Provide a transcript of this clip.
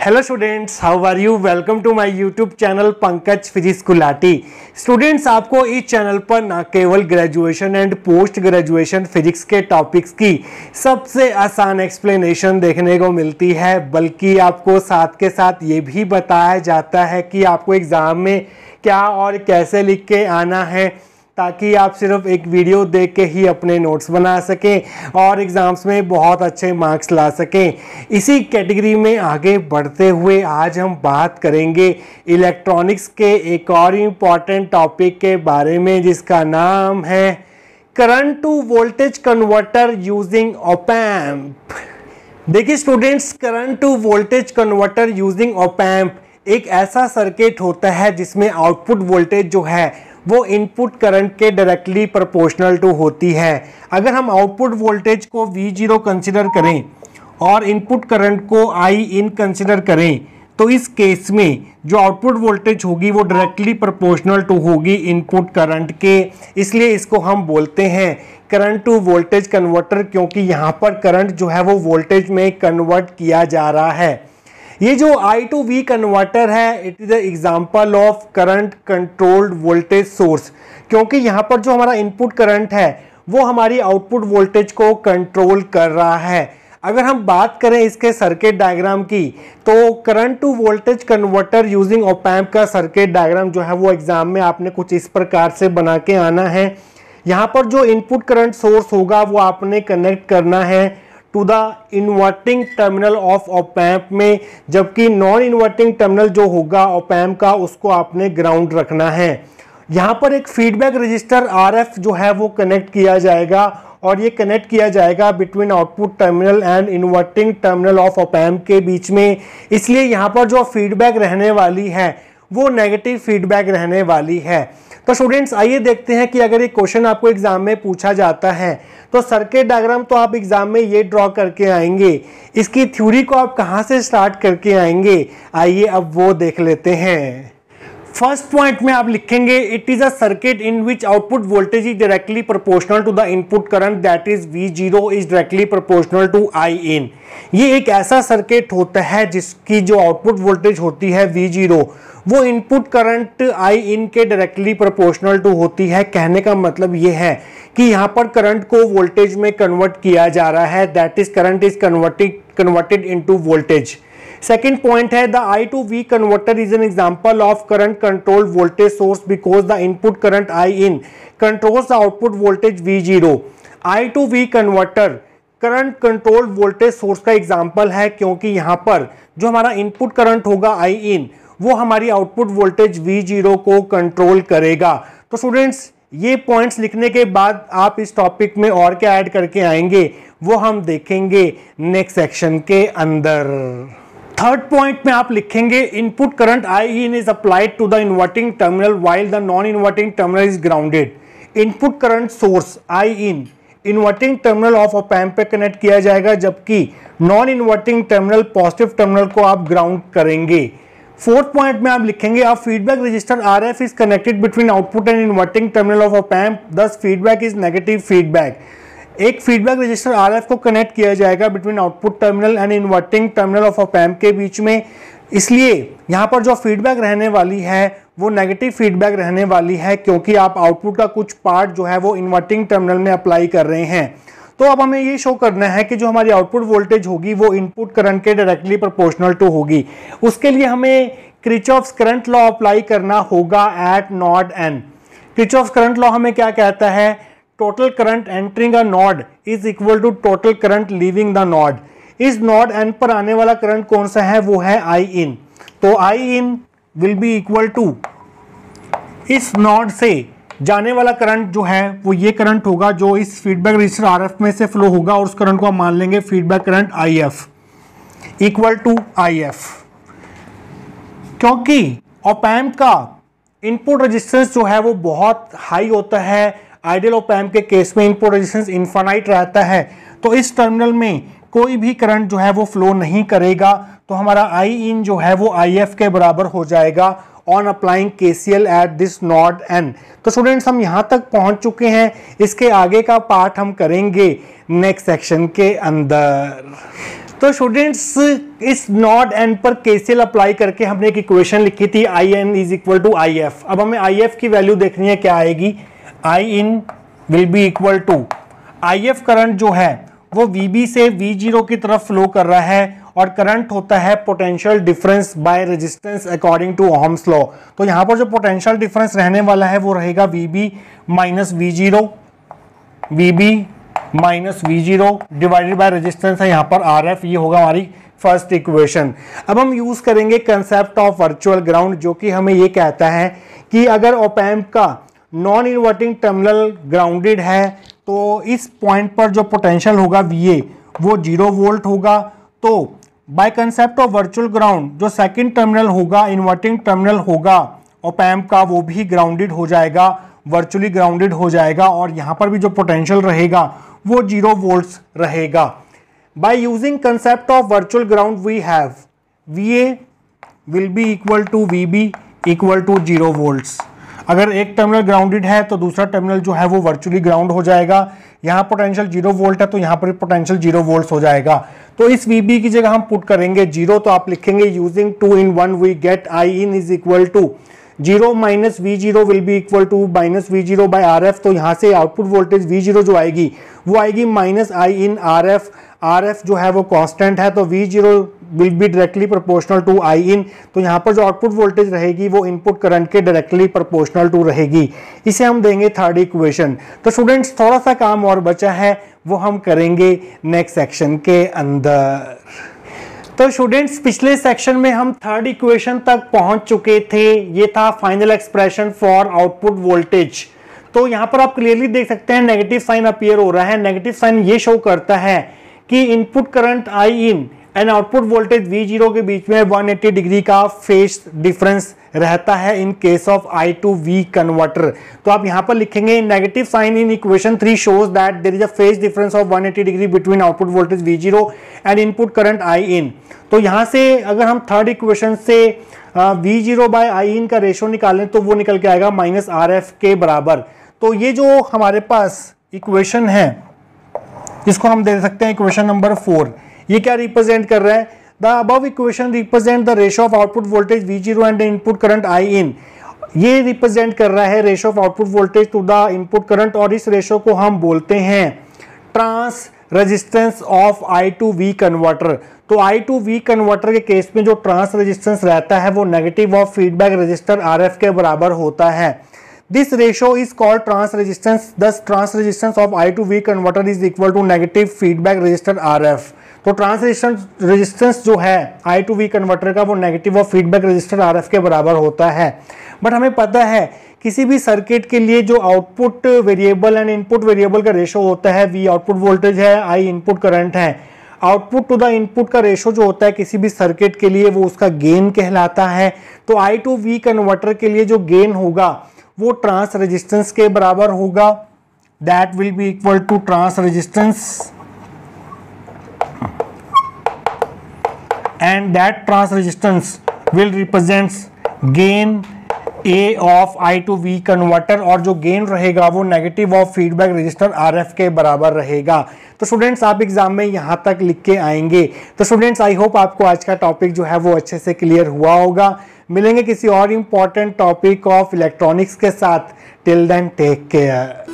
Hello students, how are you. Welcome to my YouTube channel Pankaj physics Gulati. Students, आपको इस चैनल पर न केवल graduation and post graduation physics के टॉपिक्स की सबसे आसान एक्सप्लेनेशन देखने को मिलती है, बल्कि आपको साथ के साथ ये भी बताया जाता है कि आपको एग्ज़ाम में क्या और कैसे लिख के आना है, ताकि आप सिर्फ एक वीडियो देख के ही अपने नोट्स बना सकें और एग्ज़ाम्स में बहुत अच्छे मार्क्स ला सकें। इसी कैटेगरी में आगे बढ़ते हुए आज हम बात करेंगे इलेक्ट्रॉनिक्स के एक और इम्पॉर्टेंट टॉपिक के बारे में, जिसका नाम है current to voltage converter using op amp. देखिए students, current to voltage converter using op amp एक ऐसा सर्किट होता है जिसमें आउटपुट वोल्टेज जो है वो इनपुट करंट के डायरेक्टली प्रोपोर्शनल टू होती है। अगर हम आउटपुट वोल्टेज को V0 कंसिडर करें और इनपुट करंट को I इन कंसिडर करें, तो इस केस में जो आउटपुट वोल्टेज होगी वो डायरेक्टली प्रोपोर्शनल टू होगी इनपुट करंट के। इसलिए इसको हम बोलते हैं करंट टू वोल्टेज कन्वर्टर, क्योंकि यहाँ पर करंट जो है वो वोल्टेज में कन्वर्ट किया जा रहा है। ये जो I to V कन्वर्टर है, it is example of current controlled voltage source, क्योंकि यहाँ पर जो हमारा इनपुट करंट है वो हमारी आउटपुट वोल्टेज को कंट्रोल कर रहा है। अगर हम बात करें इसके सर्किट डायग्राम की, तो current to voltage converter using op amp का सर्किट डायग्राम जो है वो एग्जाम में आपने कुछ इस प्रकार से बना के आना है। यहाँ पर जो इनपुट करंट सोर्स होगा वो आपने कनेक्ट करना है to the inverting terminal of op amp में, जबकि नॉन इन्वर्टिंग टर्मिनल जो होगा ऑप एम्प का उसको आपने ग्राउंड रखना है। यहाँ पर एक फीडबैक रजिस्टर RF जो है वो कनेक्ट किया जाएगा, और ये कनेक्ट किया जाएगा between output terminal and inverting terminal of op amp के बीच में। इसलिए यहाँ पर जो फीडबैक रहने वाली है वो नेगेटिव फीडबैक रहने वाली है। तो स्टूडेंट्स, आइए देखते हैं कि अगर ये क्वेश्चन आपको एग्जाम में पूछा जाता है तो सर्किट डायग्राम तो आप एग्जाम में ये ड्रॉ करके आएंगे, इसकी थ्योरी को आप कहाँ से स्टार्ट करके आएंगे, आइए अब वो देख लेते हैं। फर्स्ट पॉइंट में आप लिखेंगे it is a circuit in which output voltage is directly proportional to the input current, that is V0 is directly proportional to I in। ये एक ऐसा सर्किट होता है जिसकी जो आउटपुट वोल्टेज होती है V0 वो इनपुट करंट I in के डायरेक्टली प्रोपोर्शनल टू होती है। कहने का मतलब ये है कि यहाँ पर करंट को वोल्टेज में कन्वर्ट किया जा रहा है, that is current is converted into voltage. Second point है the I to V converter is an example of current controlled voltage source because the input current I in controls the output voltage V0। I to V converter current controlled voltage source का example है, क्योंकि यहाँ पर जो हमारा input current होगा I in वो हमारी आउटपुट वोल्टेज V0 को कंट्रोल करेगा। तो स्टूडेंट्स, ये पॉइंट्स लिखने के बाद आप इस टॉपिक में और क्या ऐड करके आएंगे वो हम देखेंगे नेक्स्ट सेक्शन के अंदर। थर्ड पॉइंट में आप लिखेंगे input current I in is applied to the inverting terminal while the non inverting terminal is grounded. Input current source I in inverting terminal of op amp पे connect किया जाएगा, जबकि non inverting terminal positive terminal को आप ground करेंगे। Fourth point में आप लिखेंगे a feedback resistor RF is connected between output and inverting terminal of op amp, this feedback is negative feedback. एक फीडबैक रजिस्टर RF को कनेक्ट किया जाएगा between output terminal and inverting terminal of op amp के बीच में। इसलिए यहाँ पर जो फीडबैक रहने वाली है वो नेगेटिव फीडबैक रहने वाली है, क्योंकि आप आउटपुट का कुछ पार्ट जो है वो इन्वर्टिंग टर्मिनल में अप्लाई कर रहे हैं। तो अब हमें ये शो करना है कि जो हमारी आउटपुट वोल्टेज होगी वो इनपुट करंट के डायरेक्टली प्रोपोर्शनल टू होगी। उसके लिए हमें किरचॉफ्स करंट लॉ अप्लाई करना होगा at node N। Kirchhoff's current law हमें क्या कहता है, total current entering a node is equal to total current leaving the node. इस नोड N पर आने वाला करंट कौन सा है, वो है I in। तो I in will be equal to इस नोड से जाने वाला करंट जो है वो ये करंट होगा जो इस फीडबैक रजिस्टर RF में से फ्लो होगा, और उस करंट को हम मान लेंगे feedback current IF equal to IF। क्योंकि ऑप एम्प का इनपुट रेजिस्टेंस जो है वो बहुत हाई होता है, आइडियल ऑप एम्प के केस में इनपुट रेजिस्टेंस इनफाइनाइट रहता है, तो इस टर्मिनल में कोई भी करंट जो है वो फ्लो नहीं करेगा। तो हमारा I in जो है वो IF के बराबर हो जाएगा on applying KCL at this node N। तो स्टूडेंट्स, हम यहाँ तक पहुँच चुके हैं, इसके आगे का पार्ट हम करेंगे नेक्स्ट सेक्शन के अंदर। तो स्टूडेंट्स इस नॉट एन पर केसीएल अप्लाई करके हमने एक इक्वेशन लिखी थी I N is equal to I F. अब हमें आई एफ की वैल्यू देखनी है, क्या आएगी, I in will be equal to I F current जो है वो वीबी से वी0 की तरफ फ्लो कर रहा है और करंट होता है potential difference by resistance according to Ohm's law. तो यहां पर जो पोटेंशियल डिफरेंस रहने वाला है वो रहेगा वीबी माइनस वी0, वीबी माइनस वी0 डिवाइडेड बाय रेजिस्टेंस है यहाँ पर आर एफ। ये होगा हमारी फर्स्ट इक्वेशन। अब हम यूज करेंगे कंसेप्ट ऑफ वर्चुअल ग्राउंड, जो कि हमें ये कहता है कि अगर ऑप एम्प का नॉन इन्वर्टिंग टर्मिनल ग्राउंडेड है तो इस पॉइंट पर जो पोटेंशियल होगा वीए वो 0 वोल्ट होगा। तो by concept of virtual ground जो सेकंड टर्मिनल होगा, इन्वर्टिंग टर्मिनल होगा ऑप एम्प का, वो भी ग्राउंडेड हो जाएगा, वर्चुअली ग्राउंडेड हो जाएगा और यहाँ पर भी जो पोटेंशियल रहेगा वो 0 वोल्ट्स रहेगा। By using concept of virtual ground we have VA will be equal to VB equal to 0 volts. अगर एक टर्मिनल ग्राउंडेड है तो दूसरा टर्मिनल जो है वो वर्चुअली ग्राउंड हो जाएगा। यहाँ पोटेंशियल 0 वोल्ट है तो यहाँ पर पोटेंशियल 0 वोल्ट्स हो जाएगा। तो इस VB की जगह हम पुट करेंगे 0, तो आप लिखेंगे using 2 in 1 we get I in is equal to 0 minus V0 will be equal to minus V0 by RF। तो यहाँ से आउटपुट वोल्टेज V0 जो आएगी वो आएगी minus I in RF। RF जो है वो कांस्टेंट है तो V0 will be directly proportional to I in. तो यहाँ पर जो आउटपुट वोल्टेज रहेगी वो इनपुट करंट के डायरेक्टली प्रोपोर्शनल टू रहेगी। इसे हम देंगे थर्ड इक्वेशन। तो स्टूडेंट्स थोड़ा सा काम और बचा है, वो हम करेंगे नेक्स्ट सेक्शन के अंदर। तो स्टूडेंट्स पिछले सेक्शन में हम थर्ड इक्वेशन तक पहुंच चुके थे, ये था final expression for output voltage. तो यहाँ पर आप क्लियरली देख सकते हैं नेगेटिव साइन अपीयर हो रहा है। नेगेटिव साइन ये शो करता है कि input current I in and output voltage V0 के बीच में 180 डिग्री का फेज डिफरेंस रहता है in case of I to V converter. तो आप यहां पर लिखेंगे negative sign in equation 3 shows that there is a phase difference of 180 degree between output voltage V0 and input current I in। तो यहां से अगर हम थर्ड इक्वेशन से V0 बाय I in का रेशियो निकालें तो वो निकल के आएगा माइनस RF के बराबर। तो ये जो हमारे पास इक्वेशन है इसको हम दे सकते हैं इक्वेशन नंबर 4। ये क्या रिप्रेजेंट कर रहा है, the above equation represent the ratio of output voltage V0 and input current I in। ये रिप्रेजेंट कर रहा है ratio of output voltage to the input current और इस रेशियो को हम बोलते हैं trans resistance of I to V converter. तो I to V कन्वर्टर के केस में जो ट्रांस रेजिस्टेंस रहता है वो negative of feedback resistor RF के बराबर होता है। This ratio is called trans resistance. Thus, trans resistance of I to V converter is equal to negative feedback resistor RF. तो ट्रांस रेजिस्टेंस जो है I to V कन्वर्टर का वो negative of feedback resistor RF के बराबर होता है। But हमें पता है किसी भी सर्किट के लिए जो output variable and input variable का रेशो होता है, V आउटपुट वोल्टेज है, I इनपुट करंट है, आउटपुट टू द इनपुट का रेशो जो होता है किसी भी सर्किट के लिए वो उसका गेन कहलाता है। तो I to V कन्वर्टर के लिए जो गेन होगा वो ट्रांस रेजिस्टेंस के बराबर होगा, that will be equal to trans resistance and that trans resistance will represents gain A of I to V converter और जो गेन रहेगा वो negative of feedback resistor RF के बराबर रहेगा। तो स्टूडेंट्स आप एग्जाम में यहाँ तक लिख के आएंगे। तो स्टूडेंट्स आई होप आपको आज का टॉपिक जो है वो अच्छे से क्लियर हुआ होगा। मिलेंगे किसी और इम्पॉर्टेंट टॉपिक ऑफ इलेक्ट्रॉनिक्स के साथ। Till then take care.